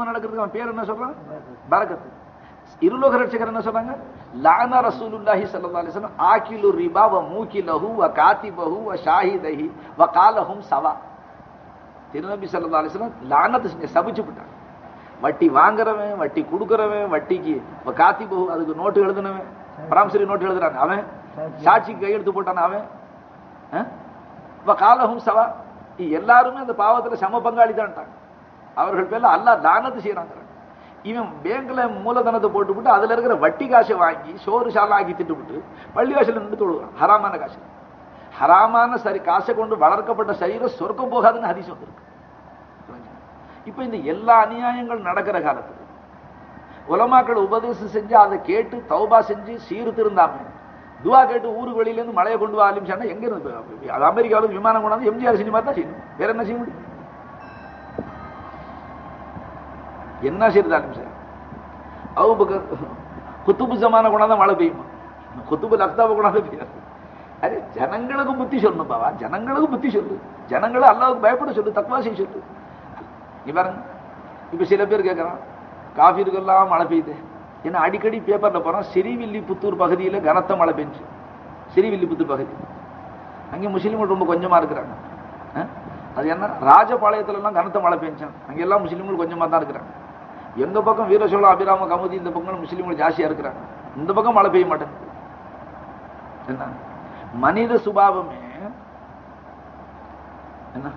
நடக்கிறதுக்கு அவன் பேர் என்ன சொல்றான்? பரக்கத்து. இருலோக ரட்சகர் என்ன சொல்றாங்க? லானா ரசூலுல்லாஹி ஸல்லல்லாஹு அலைஹி வஸல்லம் ஆகிலு ரிபா வ மூகிலஹு வ காதிபஹு வ ஷாஹிதஹி வ காலஹும் சவா. திருநபி ஸல்லல்லாஹு அலைஹி வஸல்லம் லானத் சபிச்சு விட்டாங்க. வட்டி வாங்குறவன், வட்டி கொடுக்கறவன், வட்டிக்கு காதிபஹு அதுக்கு நோட்டு எழுதுனவன், பராமரி நோட்டு எழுதுறாங்க அவன், சாட்சிக்கு கையெழுத்து போட்டான் அவன், வ காலஹும் சவா, எல்லாருமே அந்த பாவத்துல சம பங்காளி தான்ட்டாங்க. அவர்கள் பேர்ல அல்லாஹ் லானத்து செய்யறாங்க. இவன் பேங்க்ல மூலதனத்தை போட்டுவிட்டு அதுல இருக்கிற வட்டி காசை வாங்கி சோறு சாலை ஆக்கி திட்டுவிட்டு பள்ளி காசுல நின்று தொழுகிறான். ஹராமான காசு. ஹராமான சரி காசை கொண்டு வளர்க்கப்பட்ட சரீரம் சொர்க்கம் போகாதுன்னு ஹதீஸ் வந்திருக்கு. இப்ப இந்த எல்லா அநியாயங்கள் நடக்கிற காலத்துல உலமாக்கள் உபதேசம் செஞ்சு அதை கேட்டு தௌபா செஞ்சு சீர்திருந்தாம துவா கேட்டு ஊருக்கு வெளியில இருந்து மழையை கொண்டு வா ஆரம்பிச்சாங்கன்னா எங்க இருந்து? அமெரிக்காவில் விமானம் கொண்டாந்து எம்ஜிஆர் சினிமா தான் செய்யணும். வேற என்ன செய்ய முடியும்? என்ன செய்யறதாலும் சார் அபூபக்கர் குத்துபு ஜமான கொண்டாந்து மழை பெய்யுமா? குத்துபு அக்தாப கொண்டாந்து பெய்யாது. அது ஜனங்களுக்கு புத்தி சொல்லணும் பாவா, ஜனங்களுக்கு புத்தி சொல்லு, ஜனங்களை அல்லாவுக்கு பயப்பட சொல்லு, தக்வா செய்ய சொல்லு. நீ பாருங்க, இப்ப சில பேர் கேட்கறான் காஃபிருக்கெல்லாம் மழை பெய்யுது. ஏன்னா அடிக்கடி பேப்பர்ல போறான் ஸ்ரீவில்லிபுத்தூர் பகுதியில கனத்த மழை பெஞ்சு. ஸ்ரீவில்லிபுத்தூர் பகுதி அங்கே முஸ்லீம்கள் ரொம்ப கொஞ்சமா இருக்கிறாங்க. அது என்ன ராஜபாளையத்துல எல்லாம் கனத்த மழை பெஞ்சான். அங்க எல்லாம் முஸ்லீம்கள் கொஞ்சமா தான் இருக்கிறாங்க. எங்க பக்கம் வீரசோழ அபிராம கமுதி இந்த பக்கம் முஸ்லீம்கள் ஜாஸ்தியா இருக்கிறாங்க. இந்த பக்கம் மழை பெய்ய மாட்டேங்குது. என்ன மனித சுபாவமே என்ன?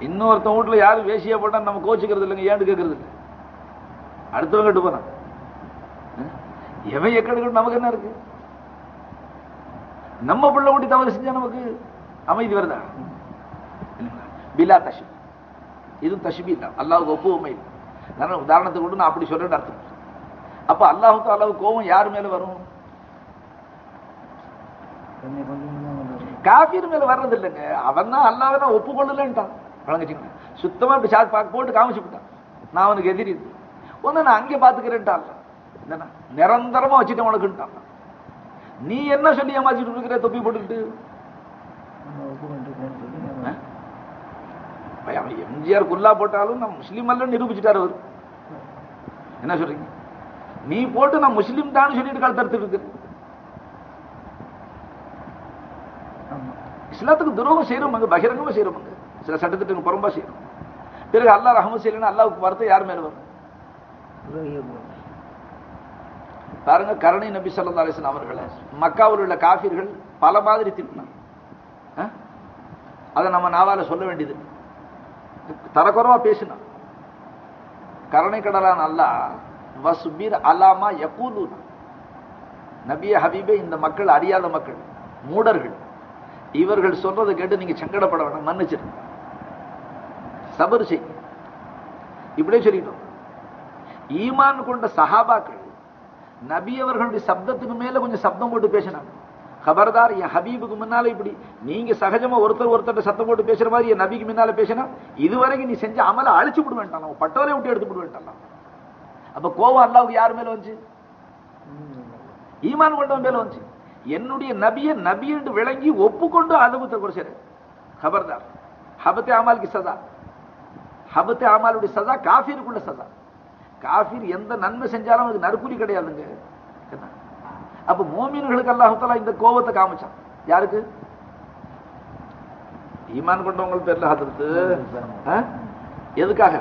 இன்னொருத்த வீட்டுல யாரும் வேசியா போட்டா நம்ம கோச்சுக்கிறது இல்லைங்க, ஏன்னு கேட்கறது இல்லை. அடுத்தவங்க கட்டு போறான் எவன் எக்கடு நமக்கு என்ன இருக்கு? நம்ம பிள்ளை ஊட்டி தவறு செஞ்சா நமக்கு அமைதி வருதா? பிலா தஷி, இதுவும் தஷ்பீ தான், அல்லாஹ்வுக்கு ஒப்புமை. உதாரணத்துக்கு கூட நான் அப்படி சொல்றேன்னு அர்த்தம். அப்ப அல்லாஹ்வுக்கு அல்லாஹ்வுக்கு கோபம் யார் மேல வரும்? காஃபிர் மேல வர்றது இல்லைங்க. அவன் தான் அல்லாஹ்வை நான் ஒப்புக்கொள்ளலன்ட்டான். வழங்கிட்டீங்க சுத்தமா இப்படி சாத் பாக்கு போட்டு காமிச்சு விட்டான். நான் அவனுக்கு எதிரி ஒன்னு நான் அங்கே பாத்துக்கிறேன்ட்டான். நிரந்தரமா வச்சுட்டு உனக்குட்டான். நீ என்ன சொல்லி ஏமாச்சிட்டு இருக்கிற தொப்பி போட்டுக்கிட்டு? எம்ஜிஆர் குல்லா போட்டாலும் நான் முஸ்லீம் அல்ல நிரூபிச்சுட்டாரு அவர். என்ன சொல்றீங்க? நீ போட்டு நான் முஸ்லீம் தான் சொல்லிட்டு கால் தடுத்துட்டு இருக்கு. இஸ்லாத்துக்கு துரோகம் செய்யறோம், பகிரங்கமா செய்யறோம், சில சட்டத்திற்கு புறம்பா செய்யறோம். பிறகு அல்லாஹ் ரஹ்மத் செய்யலன்னா அல்லாஹ்வுக்கு வார்த்தை யார் மேல வரும்? பாருங்க, கருணை நபி ஸல்லல்லாஹு அலைஹி வஸல்லம் அவர்களை மக்காவில் உள்ள காஃபிர்கள் பல மாதிரி திட்டினாங்க. அதை நம்ம நாவால சொல்ல வேண்டியது. தரக்குறவா பேசினான். கருணை கடலான் அல்லாஹ் வஸ்பிர் அலாமா யகூலுன், நபியே ஹபீபே, இந்த மக்கள் அறியாத மக்கள், மூடர்கள், இவர்கள் சொல்றதை கேட்டு நீங்க சங்கடப்பட வேண்டாம், மன்னிச்சிருங்க, சபர் செய். இப்படியே சொல்லிட்டோம். ஈமான் கொண்ட சஹாபாக்கள் நபி அவர்களுடைய சப்தத்துக்கு மேல கொஞ்சம் சப்தம் போட்டு பேசினாங்க. கபர்தார், என் ஹபீபுக்கு முன்னால இப்படி நீங்க சகஜமா ஒருத்தர் சத்தம் போட்டு பேசுற மாதிரி என் நபிக்கு முன்னால பேசினா இதுவரைக்கும் நீ செஞ்ச அமல அழிச்சு விட வேண்டாம், பட்டோரை விட்டு எடுத்து விட வேண்டாம். அப்ப கோவம் அல்லாஹ்வுக்கு யார் மேல வந்துச்சு? ஈமான் கொண்டவன் மேல வந்துச்சு. என்னுடைய நபியை நபி என்று விளங்கி ஒப்புக்கொண்டு அனுபவத்தை குறைச்சாரு. கபர்தார், ஹபத்தே அமாலுக்கு சதா, ஹபத்தே அமாலுடைய சதா காஃபிருக்குள்ள சதா. காஃபிர் எந்த நன்மை செஞ்சாலும் அது நற்கூலி கிடையாதுங்க. அப்ப மோமீன்களுக்கு அல்லாஹ் தஆலா இந்த கோபத்தை காமிச்சான். யாருக்கு? ஈமான் கொண்டவங்க பேர்ல ஹதரத்து. எதுக்காக?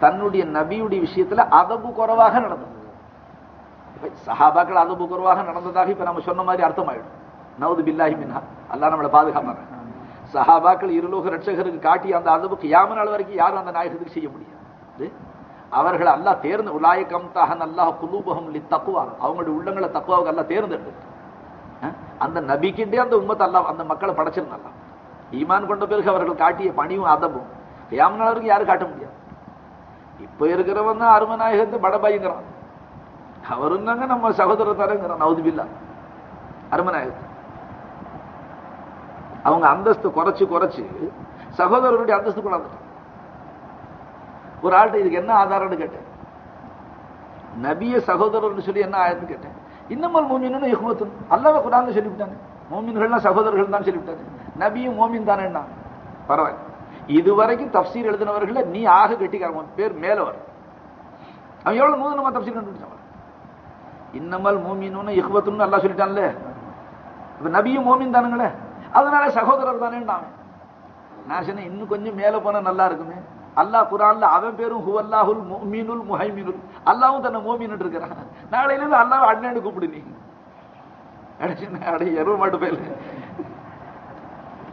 தன்னுடைய நபியுடைய விஷயத்துல அதபு குறைவாக நடந்தது. சஹாபாக்கள் அதபு குறைவாக நடந்ததாக இப்ப நம்ம சொன்ன மாதிரி அர்த்தம் ஆயிடும். நவுது பில்லாஹி மின்ஹா, அல்லாஹ் நம்மளை பாதுகாப்பாங்க. சஹாபாக்கள் இருலோக ரட்சகருக்கு காட்டிய அந்த அதபு கியாம நாள் வரைக்கும் யாரும் அந்த நாயகத்துக்கு செய்ய முடியாது. அவர்கள் அல்லாஹ் தேர்ந்து உலாயிகம் தஹன் அல்லாஹ் குலூபஹும் லித்தக்வா, அவங்களுடைய உள்ளங்களை தக்வாவுக்கு அல்லாஹ் தேர்ந்தெடுத்து அந்த நபிக்கிட்டே அந்த உம்மத்தை அல்லாஹ் அந்த மக்களை படைச்சிருந்தாங்க. ஈமான் கொண்ட பிறகு அவர்கள் காட்டிய பணியும் அதபும் கியாம நாள் வரைக்கும் யாரும் காட்ட முடியாது. இப்ப இருக்கிறவன் தான் அருமநாயகத்தை படபாய்ங்கிறான். அவரும் தாங்க நம்ம சகோதர தரங்கிறான். நவுது பில்லா, அருமநாயகத்தை அவங்க அந்தஸ்து குறைச்சு சகோதரருடைய அந்தஸ்து கொண்டாந்துட்டான். ஒரு ஆள்கிட்ட இதுக்கு என்ன ஆதாரம்னு கேட்டேன். நபிய சகோதரர்னு சொல்லி என்ன ஆயத்துன்னு கேட்டேன். இன்னமல் மோமின்னு இஹ்வத்துன், அல்லாஹ் குர்ஆன்ல சொல்லிவிட்டாங்க. மோமின்கள்லாம் சகோதரர்கள் தான் சொல்லிவிட்டாங்க. நபியும் மோமின் தானே. பரவாயில்ல, இதுவரைக்கும் தப்சீர் எழுதினவர்கள நீ ஆக கெட்டிக்காரன், பேர் மேல வரும். அவன் எவ்வளவு நூதனமா தப்சீர் கண்டுபிடிச்சான். இன்னமல் மூமின்னு இஹ்வத்துன்னு அல்லாஹ் சொல்லிட்டான்ல. இப்ப நபியும் மூமின் தானுங்களே, அதனால சகோதரர் தானே. நான் சொன்னேன் இன்னும் கொஞ்சம் மேல போனா நல்லா இருக்குமே. அல்லாஹ் குர்ஆன்ல அவன் பேரும் ஹுவல்லாஹுல் முஃமினுல் முஹைமினுல், அல்லாஹ்வும் தன்னை மூமின்னு இருக்கிறான். நாளையில இருந்து அல்லாஹ் அண்ணன்னு கூப்பிடு நீ. அட எருவ மாட்டு பேர்.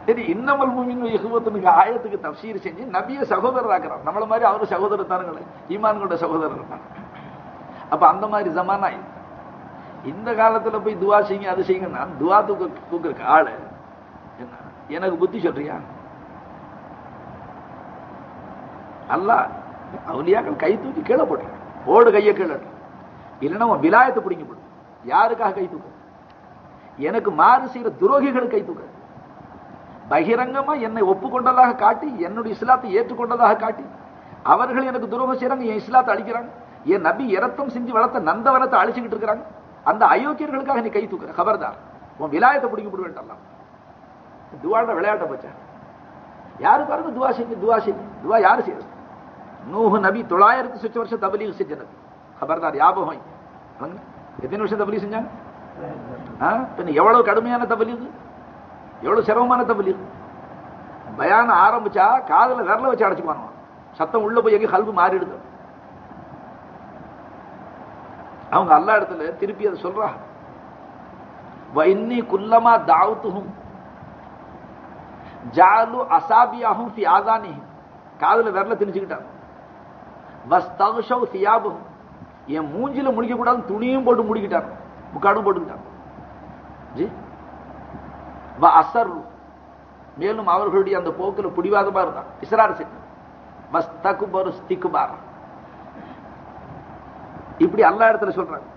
சரி, இன்னமல் மூமின் இஹ்வத்துனுக்கு ஆயத்துக்கு தஃசீர் செஞ்சு நபியை சகோதரர் ஆக்குறான். நம்மள மாதிரி அவரு சகோதரர் தானுங்களே, ஈமான்களோட சகோதரர் தான். அப்ப அந்த மாதிரி ஜமானா இந்த காலத்துல போய் துவா செய்யுங்க அது செய்யுங்கன்னா துவா தூக்குறக்கு ஆளு என்ன எனக்கு புத்தி சொல்றியா? அல்லாஹ் அவுலியாக்கள் கை தூக்கி கீழே போடுறான். ஓடு கையை கீழே இல்லைன்னா உன் விலாயத்தை பிடிங்க போடும். யாருக்காக கை தூக்க? எனக்கு மாறு செய்யற துரோகிகளுக்கு கை தூக்க. பகிரங்கமா என்னை ஒப்புக்கொண்டதாக காட்டி, என்னுடைய இஸ்லாத்தை ஏற்றுக்கொண்டதாக காட்டி, அவர்கள் எனக்கு துரோகம் செய்யறாங்க, என் இஸ்லாத்தை அழிக்கிறாங்க, என் நபி இரத்தம் செஞ்சு வளர்த்த நந்தவனத்தை அழிச்சுக்கிட்டு இருக்கிறாங்க. அந்த அயோக்கியர்களுக்காக நீ கை தூக்குற, கபர்தார், உன் விலாயத்தை பிடிக்க போட வேண்டாம். துவாட விளையாட்ட பச்சா யாரு பாருங்க துவா செய்யுங்க, துவா செய்யுங்க. துவா யாரு செய்யறது? நூஹ் நபி 900 வருஷம் தபலீக் செஞ்ச நபி. கபர்தார், ஞாபகம். எத்தனை வருஷம் தபலீக் செஞ்சாங்க? எவ்வளவு கடுமையான தபலீக், எவ்வளவு சிரமமான தபலீக். பயான ஆரம்பிச்சா காதுல விரல வச்சு அடைச்சுக்குவாங்க. சத்தம் உள்ள போய் எங்க கல்வி மாறிடுது. அவங்க அல்லா இடத்துல திருப்பி அதை சொல்றா, வஇன்னி குல்லமா தாவுத்துஹும் ஜாலு அசாபியஹும் ஃபி ஆதானிஹிம், காதுல விரல திணிச்சுக்கிட்டாங்க. வஸ்தக்ஷவ் தியாபுஹும், என் மூஞ்சில முடிக்க கூடாது துணியும் போட்டு முடிக்கிட்டாங்க, முக்காடும் போட்டுக்கிட்டாங்க. ஜி வ அஸர், மேலும் அவர்களுடைய அந்த போக்குல பிடிவாதமா இருந்தான், இஸ்ரார் செய்தாங்க. வஸ்தக்பரு இஸ்திக்பார், இப்படி அல்லா இடத்துல சொல்றாங்க.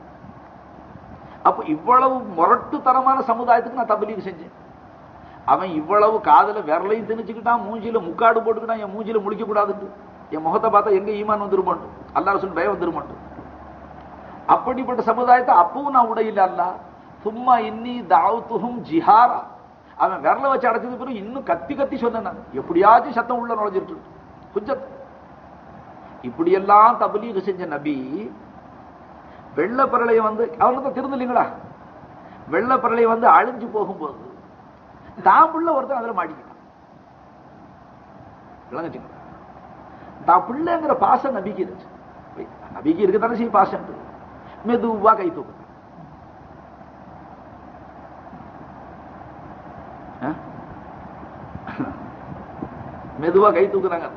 அப்ப இவ்வளவு முரட்டுத்தனமான சமுதாயத்துக்கு நான் தபலீக் செஞ்சேன். அவன் இவ்வளவு காதல விரலையும் திணிச்சுக்கிட்டான், மூஞ்சில முக்காடு போட்டுக்கிட்டான், என் மூஞ்சில முழிக்க கூடாதுன்னு, என் முகத்தை பார்த்தா எங்க ஈமான் வந்துருமாட்டு, அல்லாஹ் சொல்லி பயம் வந்துருமாட்டு. அப்படிப்பட்ட சமுதாயத்தை அப்பவும் நான் உடையில. அல்லா சும்மா இன்னி தாவுத்துஹும் ஜிஹாரா, அவன் விரல வச்சு அடைச்சது பிறகு இன்னும் கத்தி கத்தி சொன்னேன், எப்படியாச்சும் சத்தம் உள்ள நுழைஞ்சிட்டு குஜத். இப்படியெல்லாம் தபலீக் செஞ்ச நபி வெள்ளப்பரளை வந்து அவனுக்கு திருந்து இல்லைங்களா, வெள்ளப்பரளை வந்து அழிஞ்சு போகும்போது தான் புள்ள ஒருத்தன் அதுல மாட்டிக்கிட்டான். தான் பிள்ளைங்கிற பாசம் நபிக்கு இருந்துச்சு. நபிக்கு இருக்குதானே செய்ய பாசம். மெதுவா கை தூக்கு, மெதுவா கை தூக்குறாங்க.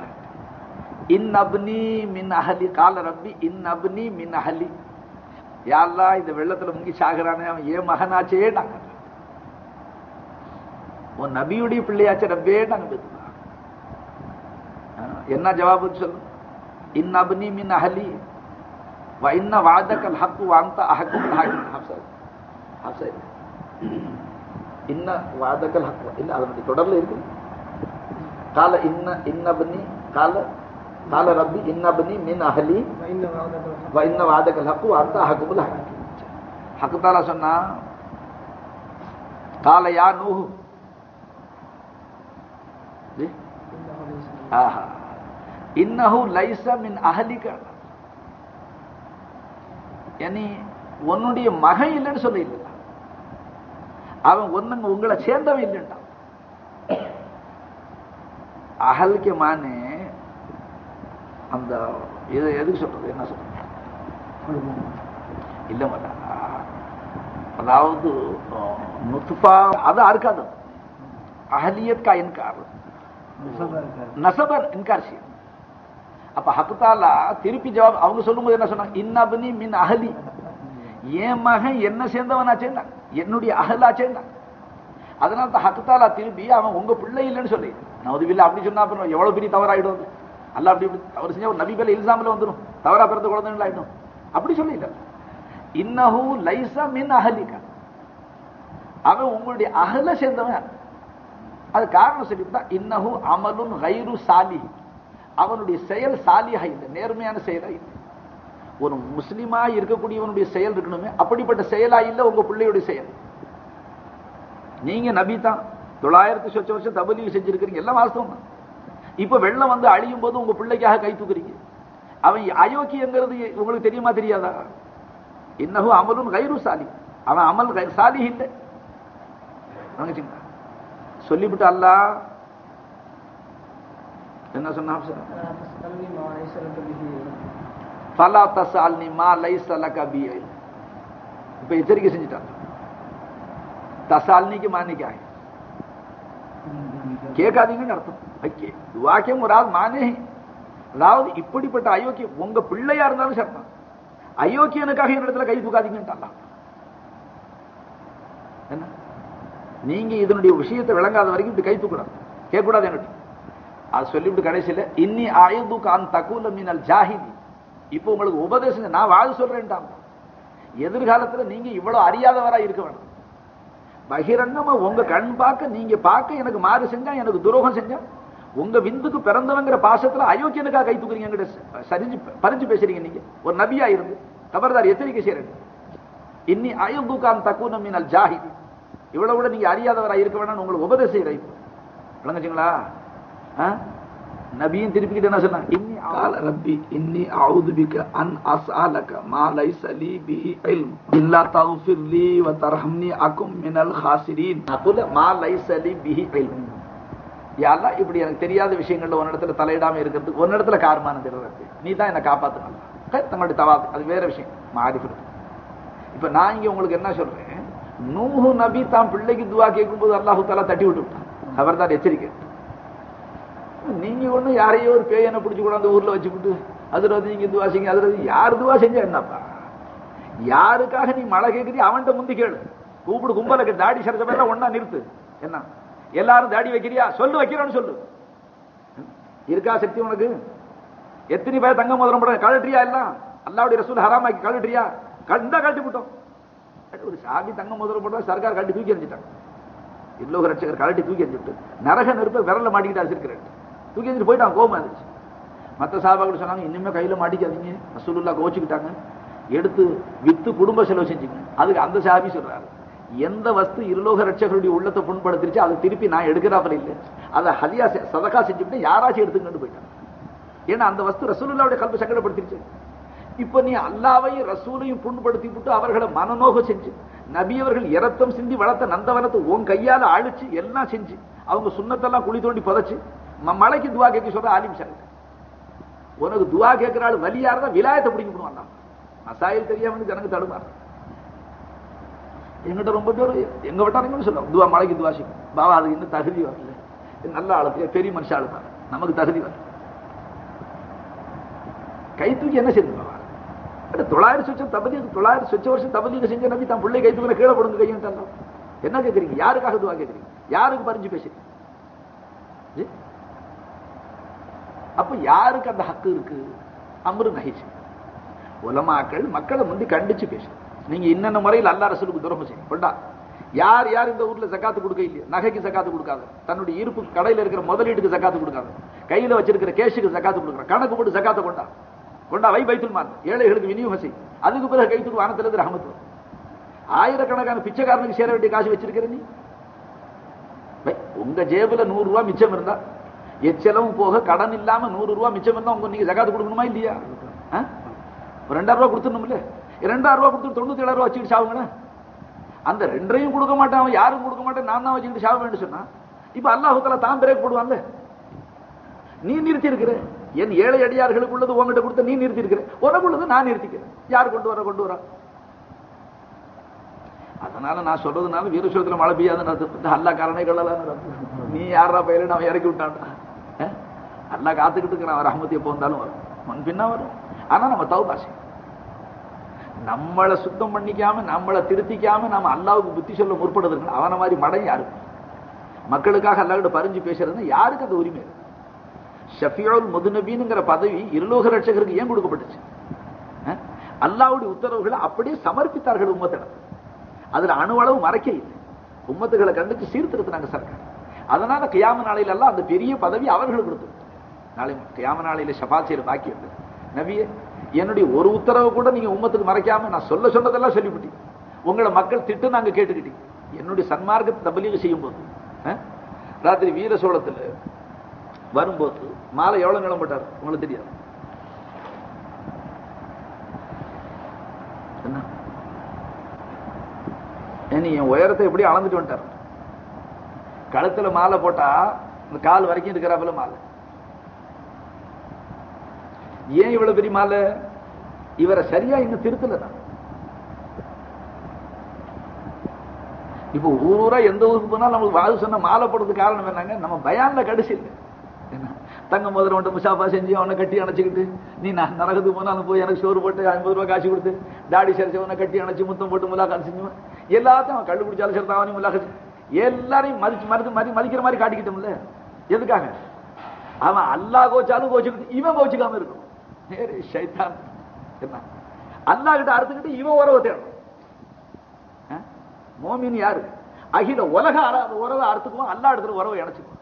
இன் அப்னி மின் அஹலி கால ரப்பி இன் அப்னி மின் அஹலி, யா அல்லாஹ் இந்த வெள்ளத்துல முங்கி சாகுறானே அவன் ஏன் மகனாச்சே நாங்க, உன் நபியுடைய பிள்ளையாச்சே ரப்பே நாங்க. என்ன ஜவாபு சொல்லு? இன் அப்னி மின் அஹலி வ இன்ன வஅதகல் ஹக் வ அன்த அஹக்குல் ஹாக்கிம். ஹப்ஸா இன்ன வஅதகல் ஹக் இல்ல, அதனுடைய தொடர்ல இருக்கு. கால இன்ன அப்னி கால ரப்பி இன்ன அப்னி மின் அஹலி வ இன்ன வஅதகல் ஹக் வ அன்த அஹக்குல் ஹாக்கிம். ஹக் தஆலா சொன்னா, கால யா நூஹ், ஆஹா இன்னஹு லைஸ மின் அஹலிக, யானி உன்னுடைய மகன் இல்லைன்னு சொல்ல இல்லை, அவன் ஒன்னு உங்களை சேர்ந்தவன் இல்லைன்ட்டான். அஹல்க்கு மானே அந்த இது எதுக்கு சொல்றது, என்ன சொல்றது இல்ல மாட்டா, அதாவது நுத்ஃபா அது அறுக்காது. அஹலியத் கா இன்கார், நஸபர் இன்கார் செய்யும். அப்ப ஹக் தஆலா திருப்பி ஜவாப் அவங்க சொல்லும்போது என்ன சொன்னாங்க? இன்னப்னி மின் அஹலி, என் மகன் என்ன சேர்ந்தவனாச்சேன்னா, என்னுடைய அஹலாச்சேன்னா. அதனால தான் ஹக் தஆலா திருப்பி அவன் உங்க பிள்ளை இல்லைன்னு சொல்லி நவுதுபில்லா அப்படி சொன்னா அப்புறம் எவ்வளவு பெரிய தவறாயிடும். அல்ல அப்படி அவர் செஞ்சா ஒரு நபி பேர்ல இல்சாம்ல வந்துடும், தவறா பிறந்த குழந்தைகள் ஆயிடும். அப்படி சொல்லிಇಲ್ಲ. இன்னஹு லைஸ மின் அஹலிக, அவன் உங்களுடைய அஹல சேர்ந்தவன். அது காரணம் சொல்லிவிட்டா, இன்னஹு அமலுன் கைரு சாலிஹ், அவனுடைய செயல் சாலிஹா இல்லை, நேர்மையான செயலா இல்லை. ஒரு முஸ்லிமா இருக்கக்கூடியவனுடைய செயல் இருக்கணுமே, அப்படிப்பட்ட செயலா இல்லை உங்க பிள்ளையுடைய செயல். நீங்க நபி தான், 900 வருஷம் தபலீக் செஞ்சிருக்கிறீங்க, எல்லாம் வாஸ்தவம் தான். இப்ப வெள்ளம் வந்து அழியும் போது உங்க பிள்ளைக்காக கை தூக்குறீங்க. அவன் அயோக்கியங்கிறது உங்களுக்கு தெரியுமா தெரியாதா? இன்னஹு அமலுன் கைரு சாலி, அவன் அமல் சாலி இல்லை. சொல்லிவிட்டு அல்லாஹ் என்ன சொன்னா? ஃபலா தஸ்அல்னி மா லைஸ லக பி இல்ம். இப்ப எச்சரிக்கை செஞ்சுட்டாங்க. தஸ்அல்னிக்கு மானே क्या है? கேட்காதீங்கன்னு அர்த்தம். ஓகே, துஆக்கே முராத் மானே. அதாவது இப்படிப்பட்ட அயோக்கியம் உங்க பிள்ளையா இருந்தாலும் சரி, அயோக்கியனுக்காக என்னிடத்துல கை தூக்காதீங்கன்னு என்ன? நீங்க இதனுடைய விஷயத்தை விளங்காத வரைக்கும் இப்படி கை தூக்கூடாது, கேட்கக்கூடாது என்னுடைய. அது சொல்லிவிட்டு கடைசியில இன்னி ஆயுதுக்கு அன் தகுல மினல் ஜாஹிலி. இப்போ உங்களுக்கு உபதேசம் நான் வாழ் சொல்றேன்டாங்க. எதிர்காலத்துல நீங்க இவ்வளவு அறியாதவரா இருக்க வேண்டாம். பகிரங்கமா உங்க கண் பார்க்க நீங்க பார்க்க எனக்கு மாறு செஞ்சா, எனக்கு துரோகம் செஞ்சா, உங்க விந்துக்கு பிறந்தவங்கிற பாசத்துல அயோக்கியனுக்காக கை தூக்குறீங்க, சரிஞ்சு பறிஞ்சு பேசுறீங்க. நீங்க ஒரு நபியா இருந்து கபர்தார் எச்சரிக்கை செய்யறீங்க. இன்னி ஆயுதுக்கு அன் தகுல மினல் ஜாஹிலி. இவ்வளவு கூட நீங்க அறியாதவரா இருக்க வேண்டாம் உங்களுக்கு உபதேசம் விளங்குச்சுங்களா? நபியும் திருப்பிக்கிட்டு என்ன சொன்னாங்க? இன்னி قال ربي إني أعوذ بك أن أسألك ما ليس لي به علم إلا تغفر لي وترحمني أكن من الخاسرين أقول ما ليس لي به علم. யா அல்லாஹ், இப்படி எனக்கு தெரியாத விஷயங்கள்ல ஒரு இடத்துல தலையிடாம இருக்கிறதுக்கு ஒரு இடத்துல காரணமான தெரியாது, நீ தான் என்ன காப்பாத்தணும். தங்களுடைய தவா அது வேற விஷயம், மாறிஃபத். இப்ப நான் இங்க உங்களுக்கு என்ன சொல்றேன், நூஹு நபி தான் பிள்ளைக்கு துவா கேட்கும் போது அல்லாஹு தஆலா தட்டி விட்டு விட்டான். அவர்தான் எச்சரிக்கை. நீங்க ஒண்ணு யாரையோ ஒரு பேயனை பிடிச்சு கூட அந்த ஊர்ல வச்சுக்கிட்டு அதுல வந்து நீங்க துவா செய்யுங்க, அதுல யார் துவா செஞ்சா என்னப்பா? யாருக்காக நீ மழை கேட்குறீ அவன்கிட்ட முந்தி கேளு. கூப்பிடு கும்பலுக்கு தாடி சரசமெல்லாம் ஒன்னா நிறுத்து. என்ன எல்லாரும் தாடி வைக்கிறியா? சொல்லு, வைக்கிறோன்னு சொல்லு. இருக்கா சக்தி உனக்கு? எத்தனை பேர் தங்க முதலம் போட கழட்டியா? எல்லாம் அல்லாஹ்வுடைய ரசூல் ஹராமாக்கி கழட்டியா? கண்டா கழட்டி விட்டோம். ஒரு சாபி தங்க முதலம் போட்டா சர்க்கார் கழட்டி தூக்கி எறிஞ்சிட்டாங்க. இல்லோக ரட்சகர் கழட்டி தூக்கி எறிஞ்சிட்டு நரக நெருப்ப விரல மாட்டிக்கிட்டு அடிச்சிருக்கிறேன். தூக்கி எறிஞ்சிட்டு போயிட்டான். கோபம் இருந்துச்சு. மற்ற சாபாக்கள் சொன்னாங்க, இன்னுமே கையில மாட்டிக்காதீங்க, ரசூலுல்லாஹ் கோச்சுக்கிட்டாங்க, எடுத்து வித்து குடும்ப செலவு செஞ்சுங்க. அதுக்கு அந்த சாபி சொல்றாரு, எந்த வஸ்து இருலோக ரட்சகருடைய உள்ளத்தை புண்படுத்திருச்சு அதை திருப்பி நான் எடுக்கிறாப்புல இல்லை, அதை ஹதியா சதகா செஞ்சுட்டு யாராச்சும் எடுத்துக்கிட்டு போயிட்டாங்க. ஏன்னா அந்த வஸ்து ரசூலுல்லாஹ்வுடைய கல்பை சங்கடப்படுத்திருச்சு. இப்ப நீ அல்லாஹ்வையும் ரசூலையும் புண்படுத்தி விட்டு அவர்களை மனநோக செஞ்சு நபியவர்கள் இரத்தம் சிந்தி வளர்த்த நந்தவனத்தை உன் கையால அழிச்சு எல்லாம் செஞ்சு அவங்க சுண்ணத்தெல்லாம் குழி தோண்டி புதைச்சு மலைக்கு துவா கேட்க சொல்ற ஆலிம் சார். உனக்கு துவா கேட்கிற ஆள் வலியா இருந்தா விலாயத்தை பிடிக்க போடுவான். மசாயில் தெரியாம ஜனங்க தடுமாறு. எங்கிட்ட ரொம்ப பேர் எங்க விட்டாருங்கன்னு சொல்லுவாங்க, துவா மலைக்கு துவா செய்யும். பாபா அது இன்னும் தகுதி வரல, நல்ல ஆளு பெரிய மனுஷன் ஆளுப்பாரு, நமக்கு தகுதி வரல. கை தூக்கி என்ன செய்யுது பாபா? 900 சொச்சம் தபலீக், 900 சொச்ச வருஷம் தபலீக் செஞ்ச நபி தான் பிள்ளை கை தூக்கின கீழே போடுங்க கையும் தரலாம். என்ன கேட்கறீங்க? யாருக்காக துவா கேட்கறீங்க? யாருக்கு பறிஞ்சு பேசுறீங்க? அப்ப யாருக்கு அந்த ஹக்கு இருக்கு? அம்ரு நஹி. உலமாக்கள் மக்களை முந்தி கண்டிச்சு பேசு. நீங்க இன்னென்ன முறையில் அல்லாஹ் ரசூலுக்கு துரோகம் செய்யும் கொண்டா. யார் யார் இந்த ஊர்ல ஜகாத்து கொடுக்க இல்லையா? நகைக்கு ஜகாத்து கொடுக்காத, தன்னுடைய இருப்பு கடையில் இருக்கிற முதலீட்டுக்கு ஜகாத்து கொடுக்காத, கையில வச்சிருக்கிற கேஷுக்கு ஜகாத்து கொடுக்குற, கணக்கு போட்டு ஜகாத்தை கொண்டா கொண்டா வை பைத்துல் மால், ஏழைகளுக்கு விநியோகம் செய். அதுக்கு பிறகு கைத்துக்கு வானத்திலிருந்து ரஹமத்து. ஆயிரக்கணக்கான பிச்சைக்காரனுக்கு சேர வேண்டிய காசு வச்சிருக்கிற நீ, உங்க ஜேபுல 100 ரூபாய் மிச்சம் இருந்தா, எச்செலவும் போக கடன் இல்லாம 100 ரூபாய் மிச்சம் இருந்தா உங்க நீங்க ஜகாத்து கொடுக்கணுமா இல்லையா? 2000 ரூபாய் கொடுத்துடணும்ல. 2000 ரூபாய் கொடுத்து 97 ரூபாய் வச்சுக்கிட்டு சாவுங்களே. அந்த 2ஐயும் கொடுக்க மாட்டான், அவன் யாரும் கொடுக்க மாட்டேன், நான் தான் வச்சுக்கிட்டு சாவ வேண்டும் சொன்னா, இப்ப அல்லாஹ் தஆலா தான் பிரேக் போடுவான்ல. நீ நிறுத்தி இருக்கிற என் ஏழை அடியார்களுக்கு உள்ளது உங்ககிட்ட கொடுத்த நீ நிறுத்தி இருக்கிற, உனக்கு உள்ளது நான் நிறுத்திக்கிறேன். யார் கொண்டு வர அதனால நான் சொல்றதுனால வீரசுவரத்தில் மழை பெய்யாதுன்னு அல்லா காரணைகள் நீ யாரா பயில அவன் இறக்கி விட்டான்டா. அல்லா காத்துக்கிட்டு இருக்கிறான், ரஹமத்து எப்போ வந்தாலும் வரும், முன் பின்னா வரும். ஆனா நம்ம தௌபா செய்யணும். நம்மளை சுத்தம் பண்ணிக்காம நம்மளை திருத்திக்காம நம்ம அல்லாவுக்கு புத்தி சொல்ல முற்படுறது அவனை மாதிரி மடை யாருக்கு? மக்களுக்காக அல்லாஹ்கிட்ட பரிஞ்சு பேசுறது யாருக்கு அந்த உரிமை? ஷஃபியுல் முதுநபீன்ங்கிற பதவி இருலோக ரட்சகருக்கு ஏன் கொடுக்கப்பட்டுச்சு? அல்லாஹ்வுடைய உத்தரவுகளை அப்படியே சமர்ப்பித்தார்கள் உம்மத்திடம். அதுல அணுவளவு மறைக்க இல்லை. உம்மத்துகளை கண்டிச்சு சீர்திருத்தினாங்க சர்க்கார். அதனால கியாம நாளையில எல்லாம் அந்த பெரிய பதவி அவர்களுக்கு கொடுத்து, நாளை கியாம நாளையில ஷஃபாத் செய்யற பாக்கி இருக்கு. நபியே, என்னுடைய ஒரு உத்தரவு கூட நீங்க உம்மத்துக்கு மறைக்காம நான் சொன்னதெல்லாம் சொல்லிவிட்டீங்க. உங்களை மக்கள் திட்டு நாங்க கேட்டுக்கிட்டீங்க. என்னுடைய சன்மார்க்கத்தை தபலீக் செய்யும் போது ராத்திரி வீர சோளத்துல வரும்போது மாலை எவ்வளவு நீளம் போட்டார் உங்களுக்கு தெரியாது. என்ன என் உயரத்தை எப்படி அளந்துட்டு வந்துட்டார். கழுத்துல மாலை போட்டா இந்த கால் வரைக்கும் இருக்கிறாப்புல மாலை. ஏன் இவ்வளவு பெரிய மாலை? இவரை சரியா இன்னும் திருத்தல தான். இப்ப ஊரூரா எந்த ஊருக்கு போனாலும் நம்மளுக்கு வாழ் சொன்ன மாலை போடுறதுக்கு காரணம் என்னங்க? நம்ம பயான்ல கடைசி இல்லை. என்ன தங்க முதல்ல ஒன்று முசாஃபா செஞ்சு அவனை கட்டி அணைச்சிக்கிட்டு, நீ நரகத்துக்கு போனாலும் போய் எனக்கு சோறு போட்டு 50 ரூபாய் காசு கொடுத்து தாடி சரிச்சவனை கட்டி அணைச்சி முத்தம் போட்டு முலாக்கா செஞ்சுவேன். எல்லாத்தையும் அவன் கள்ளு பிடிச்சாலும் சரி அவனையும் முலாக்கா எல்லாரையும் மதிக்கிற மாதிரி காட்டிக்கிட்டோம்ல. எதுக்காக? அவன் அல்லாஹ் கோச்சாலும் கோச்சுக்கிட்டு இவன் கோச்சுக்காம இருக்கும். ஷைத்தான் என்ன அல்லாஹ் கிட்ட அறுத்துக்கிட்டு இவன் உறவை தேடணும். மோமின் யாரு? அகில உலக உறவை அறுத்துக்குவோம், அல்லாஹ் இடத்துல உறவை இணைச்சுக்குவோம்.